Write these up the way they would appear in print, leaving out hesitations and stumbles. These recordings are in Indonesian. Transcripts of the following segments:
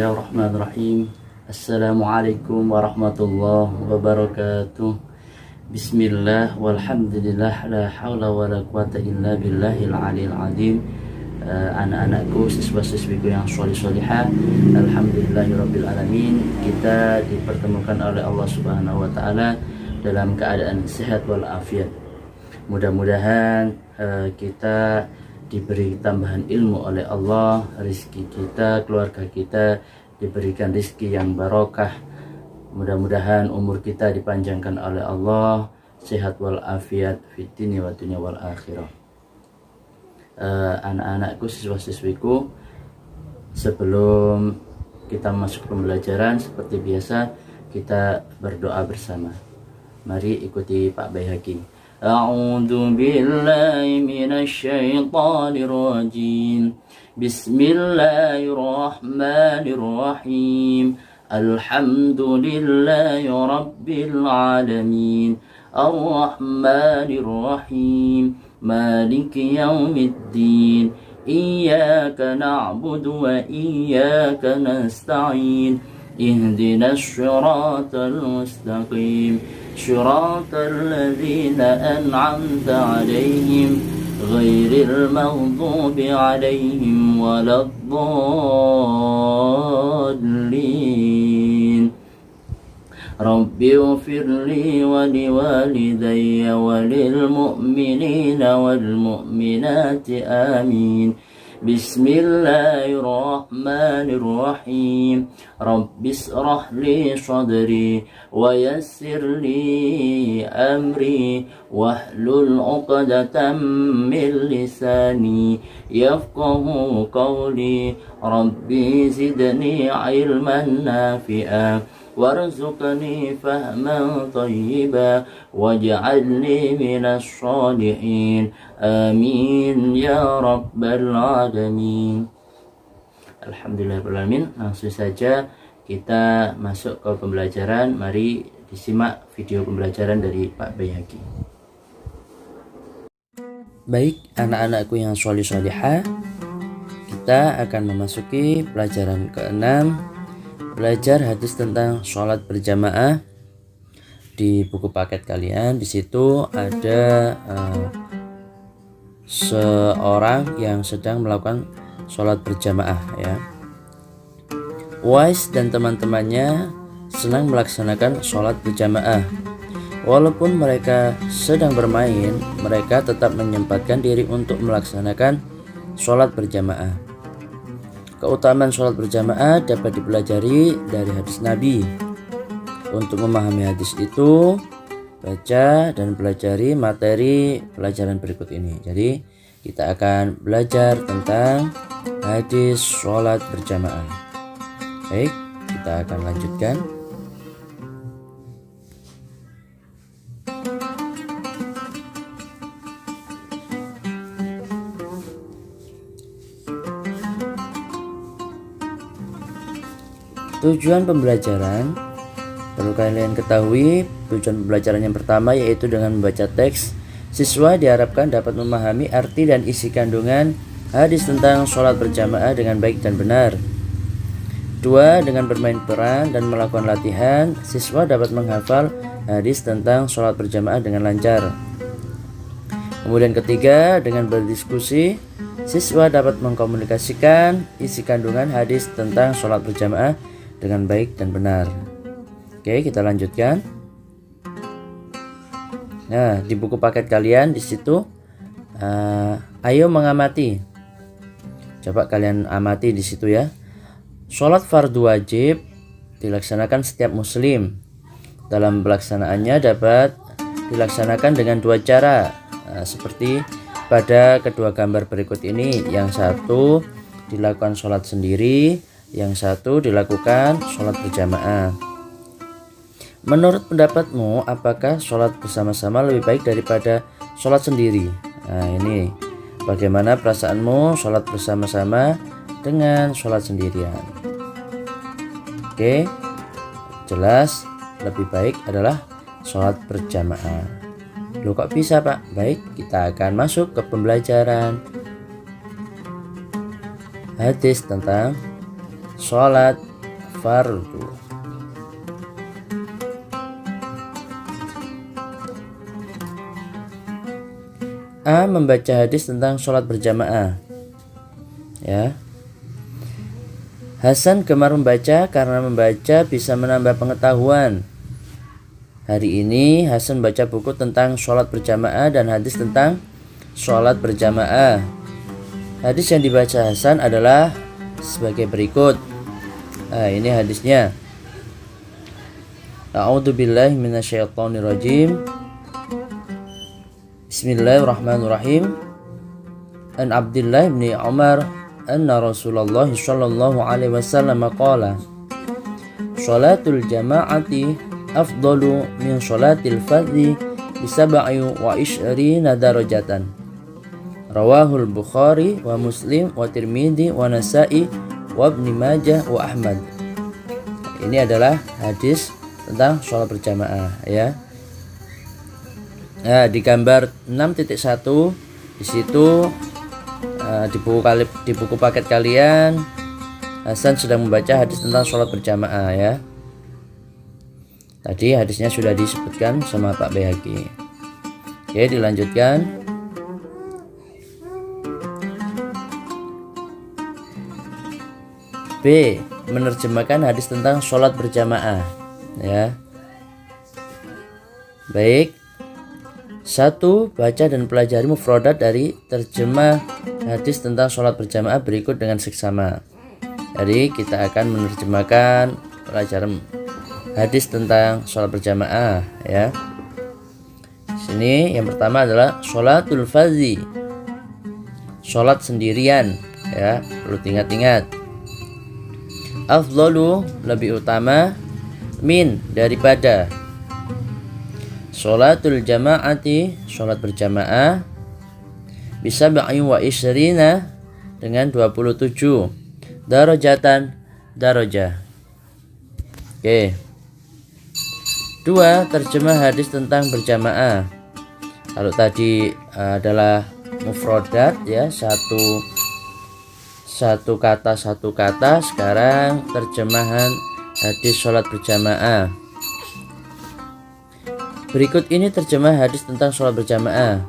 Bismillahirrahmanirrahim. Assalamualaikum warahmatullahi wabarakatuh. Bismillah walhamdulillah la hawla wa la quwata illa billahil aliyil azim. Anak-anakku, siswa-siswiku yang solih-solihah, alhamdulillahirabbil alamin. Kita dipertemukan oleh Allah Subhanahu wa taala dalam keadaan sehat walafiat. Mudah-mudahan kita diberi tambahan ilmu oleh Allah, rezeki kita, keluarga kita diberikan rezeki yang barokah. Mudah-mudahan umur kita dipanjangkan oleh Allah, sehat walafiat fid dunya wa dunya wal akhirah. Anak-anakku, siswa-siswiku, sebelum kita masuk pembelajaran seperti biasa kita berdoa bersama. Mari ikuti Pak Baihaqi. A'udzu billahi minasy syaithanir rajim. Bismillahirrahmanirrahim. Alhamdulillahi rabbil alamin. Ar-rahmanir rahim. Maliki yaumiddin. Iyyaka na'budu wa iyyaka nasta'in. Ihdinas siratal mustaqim. Siratal ladzina an'amta 'alaihim ghairil maghdubi 'alaihim waladdallin. Rabbi ighfirli wa liwalidayya wa lil mu'minina wal mu'minati amin. Bismillahirrahmanirrahim. Rabbi israh li sadri wa yassir li amri wahlul 'uqdatam min lisani yafqahu qawli. Rabbi zidni ilman nafi'a warzuqni fahman thayyiba waj'alni minas shalihin. Amin ya rabbal alamin. Alhamdulillahirrahmanirrahim. Langsung saja kita masuk ke pembelajaran. Mari disimak video pembelajaran dari Pak Baihaqi. Baik anak-anakku yang sholih-sholihah, kita akan memasuki pelajaran ke-6, belajar hadis tentang sholat berjamaah. Di buku paket kalian di situ ada seorang yang sedang melakukan sholat berjamaah ya. Uwais dan teman-temannya senang melaksanakan sholat berjamaah. Walaupun mereka sedang bermain, mereka tetap menyempatkan diri untuk melaksanakan sholat berjamaah. Keutamaan sholat berjamaah dapat dipelajari dari hadis Nabi. Untuk memahami hadis itu, baca dan pelajari materi pelajaran berikut ini. Jadi kita akan belajar tentang hadis sholat berjamaah. Baik, kita akan lanjutkan. Tujuan pembelajaran, perlu kalian ketahui, tujuan pembelajaran yang pertama yaitu dengan membaca teks. Siswa diharapkan dapat memahami arti dan isi kandungan hadis tentang sholat berjamaah dengan baik dan benar. 2. Dengan bermain peran dan melakukan latihan, siswa dapat menghafal hadis tentang sholat berjamaah dengan lancar. Kemudian ketiga, dengan berdiskusi, siswa dapat mengkomunikasikan isi kandungan hadis tentang sholat berjamaah dengan baik dan benar. Oke, kita lanjutkan. Nah, di buku paket kalian di situ ayo mengamati. Coba kalian amati di situ ya. Sholat fardu wajib dilaksanakan setiap muslim. Dalam pelaksanaannya dapat dilaksanakan dengan dua cara, seperti pada kedua gambar berikut ini. Yang satu dilakukan sholat sendiri, yang satu dilakukan sholat berjamaah. Menurut pendapatmu, apakah sholat bersama-sama lebih baik daripada sholat sendiri? Nah ini, bagaimana perasaanmu sholat bersama-sama dengan sholat sendirian? Oke, jelas lebih baik adalah sholat berjamaah. Loh kok bisa Pak? Baik, kita akan masuk ke pembelajaran hadis tentang sholat fardu. A. Membaca hadis tentang sholat berjamaah. Ya. Hasan gemar membaca karena membaca bisa menambah pengetahuan. Hari ini Hasan baca buku tentang sholat berjamaah dan hadis tentang sholat berjamaah. Hadis yang dibaca Hasan adalah sebagai berikut. Ini hadisnya. A'udzubillahi minasyaitonirrajim. Bismillahirrahmanirrahim. An Abdullah bin Umar anna Rasulullah sallallahu alaihi wasallam qala sholatul jama'ati afdalu min sholatil fardhi bi 27 darajatan. Rawahul Bukhari wa Muslim wa Tirmidzi wa Nasa'i wa Ibnu Majah wa Ahmad. Ini adalah hadis tentang sholat berjamaah, ya. Nah, di gambar 6.1 di situ di buku paket kalian Hasan sedang membaca hadis tentang sholat berjamaah, ya. Tadi hadisnya sudah disebutkan sama Pak Baihaqi. Oke, dilanjutkan. B. Menerjemahkan hadis tentang sholat berjamaah, ya. Baik. 1. Baca dan pelajari mufradat dari terjemah hadis tentang sholat berjamaah berikut dengan seksama. Jadi kita akan menerjemahkan pelajaran hadis tentang sholat berjamaah, ya. Sini yang pertama adalah sholatul fardhi, sholat sendirian, ya. Perlu ingat-ingat. Afdalu, lebih utama, min, daripada. Sholatul jama'ati, sholat berjamaah, bisa wa isrina, dengan 27 darajatan, darajah. Oke. 2. Terjemah hadis tentang berjamaah. Kalau tadi adalah mufradat, ya, satu kata, sekarang terjemahan hadis sholat berjamaah. Berikut ini terjemah hadis tentang sholat berjamaah.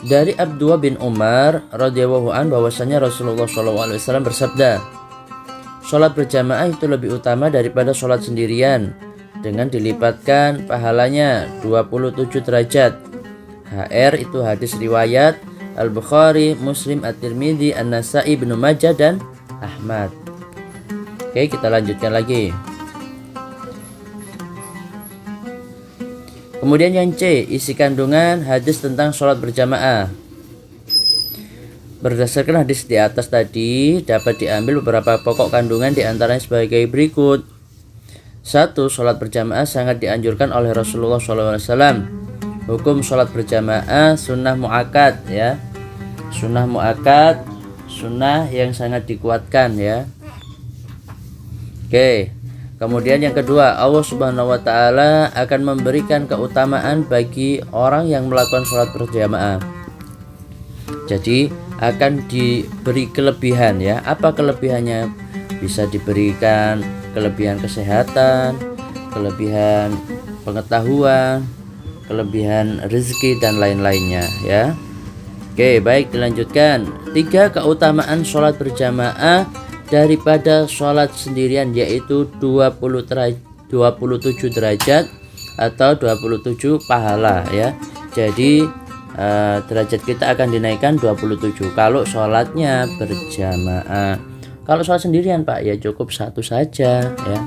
Dari Abdullah bin Umar radhiyallahu an bahwasanya Rasulullah SAW bersabda, sholat berjamaah itu lebih utama daripada sholat sendirian, dengan dilipatkan pahalanya 27 derajat. HR itu hadis riwayat Al-Bukhari, Muslim, At-Tirmidzi, An-Nasa'i, Ibnu Majah, dan Ahmad. Oke, kita lanjutkan lagi. Kemudian yang C, isi kandungan hadis tentang sholat berjamaah. Berdasarkan hadis di atas tadi, dapat diambil beberapa pokok kandungan diantaranya sebagai berikut. 1. Sholat berjamaah sangat dianjurkan oleh Rasulullah SAW. Hukum sholat berjamaah sunnah mu'akkad, ya. Sunnah mu'akkad, sunnah yang sangat dikuatkan, ya. Oke. Kemudian yang kedua, Allah Subhanahu wa taala akan memberikan keutamaan bagi orang yang melakukan sholat berjamaah. Jadi akan diberi kelebihan, ya. Apa kelebihannya? Bisa diberikan kelebihan kesehatan, kelebihan pengetahuan, kelebihan rezeki, dan lain-lainnya, ya. Oke, baik, dilanjutkan. 3. Keutamaan sholat berjamaah daripada sholat sendirian, yaitu 27 derajat atau 27 pahala, ya. Jadi derajat kita akan dinaikkan 27 kalau sholatnya berjamaah. Kalau sholat sendirian, Pak, ya cukup satu saja, ya.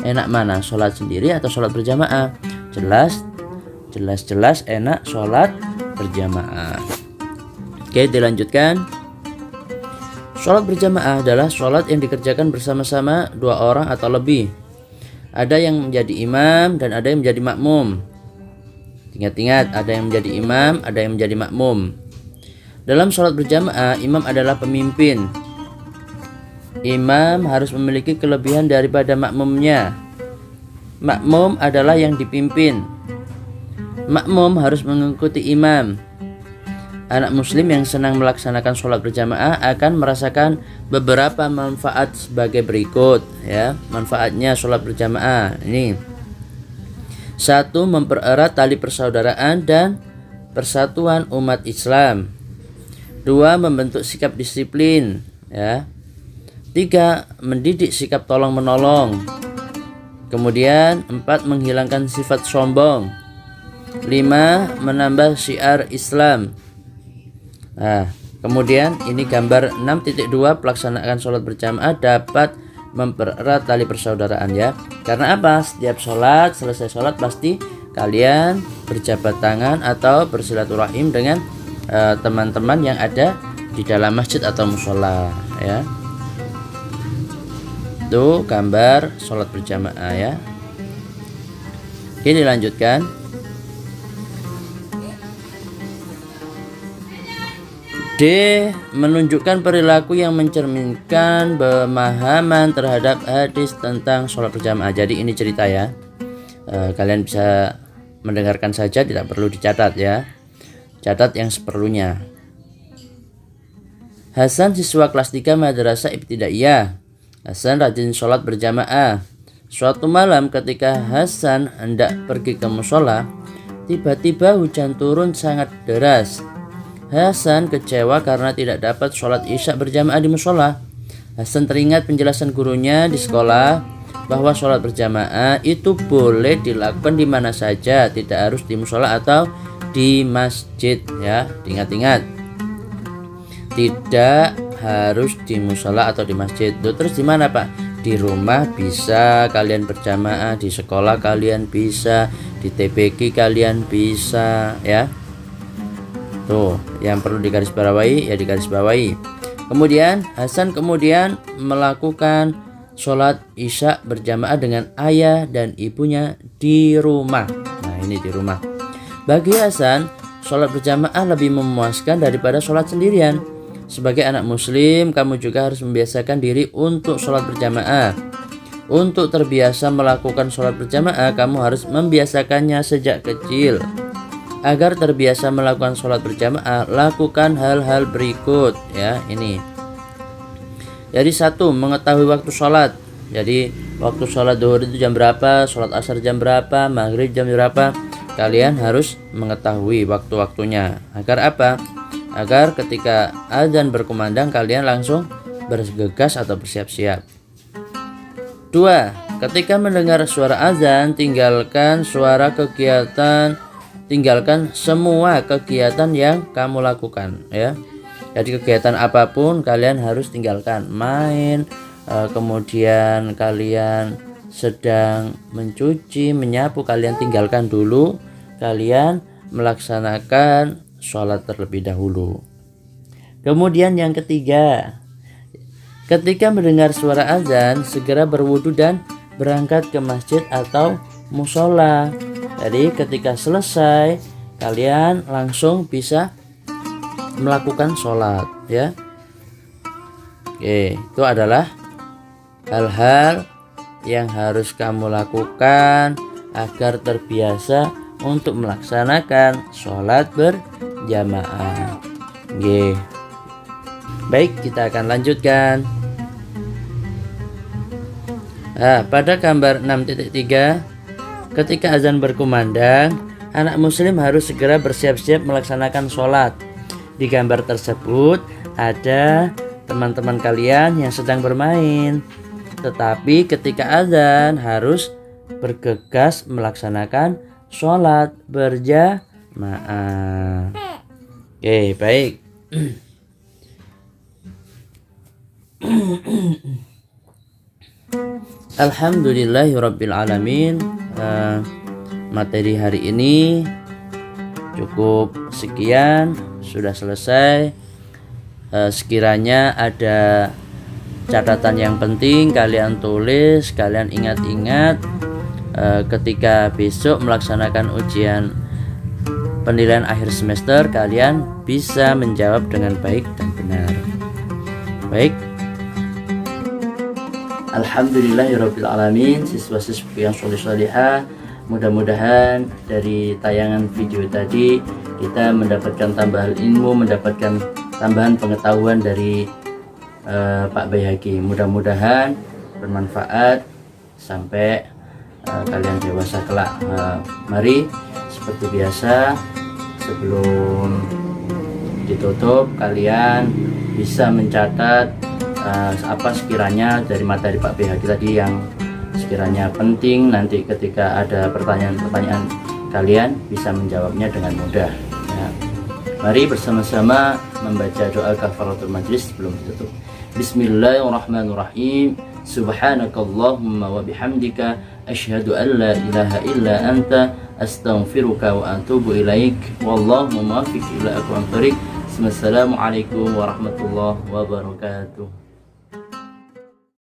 Enak mana, sholat sendiri atau sholat berjamaah? Jelas enak sholat berjamaah. Oke, dilanjutkan. Sholat berjamaah adalah sholat yang dikerjakan bersama-sama 2 orang atau lebih. Ada yang menjadi imam dan ada yang menjadi makmum. Ingat-ingat, ada yang menjadi imam, ada yang menjadi makmum. Dalam sholat berjamaah, imam adalah pemimpin. Imam harus memiliki kelebihan daripada makmumnya. Makmum adalah yang dipimpin. Makmum harus mengikuti imam. anak muslim yang senang melaksanakan sholat berjamaah akan merasakan beberapa manfaat sebagai berikut ya. Manfaatnya sholat berjamaah ini: 1. Mempererat tali persaudaraan dan persatuan umat Islam. 2. Membentuk sikap disiplin ya. 3. Mendidik sikap tolong menolong. Kemudian 4. Menghilangkan sifat sombong. 5. Menambah syiar Islam. Nah, kemudian ini gambar 6.2 pelaksanaan sholat berjamaah dapat mempererat tali persaudaraan ya. Karena apa? Setiap sholat, selesai sholat pasti kalian berjabat tangan atau bersilaturahim dengan teman-teman yang ada di dalam masjid atau musola ya. Itu gambar sholat berjamaah ya. Oke, dilanjutkan. D. Menunjukkan perilaku yang mencerminkan pemahaman terhadap hadis tentang sholat berjamaah. Jadi ini cerita ya. Kalian bisa mendengarkan saja, tidak perlu dicatat ya. Catat yang seperlunya. Hasan, siswa kelas 3 Madrasah Ibtidaiyah. Hasan rajin sholat berjamaah. Suatu malam ketika Hasan hendak pergi ke musola, tiba-tiba hujan turun sangat deras. Hasan kecewa karena tidak dapat sholat isya berjamaah di musola. Hasan teringat penjelasan gurunya di sekolah bahwa sholat berjamaah itu boleh dilakukan di mana saja, tidak harus di musola atau di masjid ya. Ingat-ingat, tidak harus di musola atau di masjid. Terus di mana Pak? Di rumah bisa kalian berjamaah, di sekolah kalian bisa, di TPQ kalian bisa ya. Tuh, yang perlu digarisbawahi ya digarisbawahi. Kemudian Hasan melakukan sholat isya berjamaah dengan ayah dan ibunya di rumah. Nah, ini di rumah. Bagi Hasan, sholat berjamaah lebih memuaskan daripada sholat sendirian. Sebagai anak muslim, kamu juga harus membiasakan diri untuk sholat berjamaah. Untuk terbiasa melakukan sholat berjamaah, kamu harus membiasakannya sejak kecil. Agar terbiasa melakukan sholat berjamaah, lakukan hal-hal berikut ya. Ini jadi 1. Mengetahui waktu sholat. Jadi waktu sholat duhur itu jam berapa, sholat asar jam berapa, maghrib jam berapa. Kalian harus mengetahui waktu-waktunya. Agar apa? Agar ketika azan berkumandang kalian langsung bergegas atau bersiap-siap. 2. Ketika mendengar suara azan, tinggalkan semua kegiatan yang kamu lakukan ya. Jadi kegiatan apapun kalian harus tinggalkan. Main, kemudian kalian sedang mencuci, menyapu, kalian tinggalkan dulu. Kalian melaksanakan sholat terlebih dahulu. Kemudian yang ketiga, ketika mendengar suara azan, segera berwudu dan berangkat ke masjid atau musola. Jadi ketika selesai kalian langsung bisa melakukan sholat ya. Oke, itu adalah hal-hal yang harus kamu lakukan agar terbiasa untuk melaksanakan sholat berjamaah. Oke. Baik, kita akan lanjutkan. Nah, pada gambar 6.3, ketika azan berkumandang, anak muslim harus segera bersiap-siap melaksanakan sholat. Di gambar tersebut ada teman-teman kalian yang sedang bermain. Tetapi ketika azan harus bergegas melaksanakan sholat berjamaah. Oke, baik. Alhamdulillahirabbil alamin. Materi hari ini cukup sekian, sudah selesai. Sekiranya ada catatan yang penting kalian tulis, kalian ingat-ingat ketika besok melaksanakan ujian penilaian akhir semester, kalian bisa menjawab dengan baik dan benar. Baik. Alhamdulillahirabbil alamin. Siswa-siswi yang sholih-sholihah, Mudah-mudahan dari tayangan video tadi kita mendapatkan tambahan ilmu, mendapatkan tambahan pengetahuan dari Pak Baihaqi. Mudah-mudahan bermanfaat sampai kalian dewasa kelak. Mari seperti biasa, sebelum ditutup kalian bisa mencatat apa sekiranya dari materi Pak Baihaqi tadi yang sekiranya penting, nanti ketika ada pertanyaan-pertanyaan kalian bisa menjawabnya dengan mudah ya. Mari bersama-sama membaca doa kafaratul majlis sebelum ditutup. Bismillahirrahmanirrahim. Subhanakallahumma wa bihamdika asyhadu an la ilaha illa anta astaghfiruka wa atubu ilaik. Wallahu muwaffiq ila aqwamit thoriq. Wassalamualaikum warahmatullahi wabarakatuh.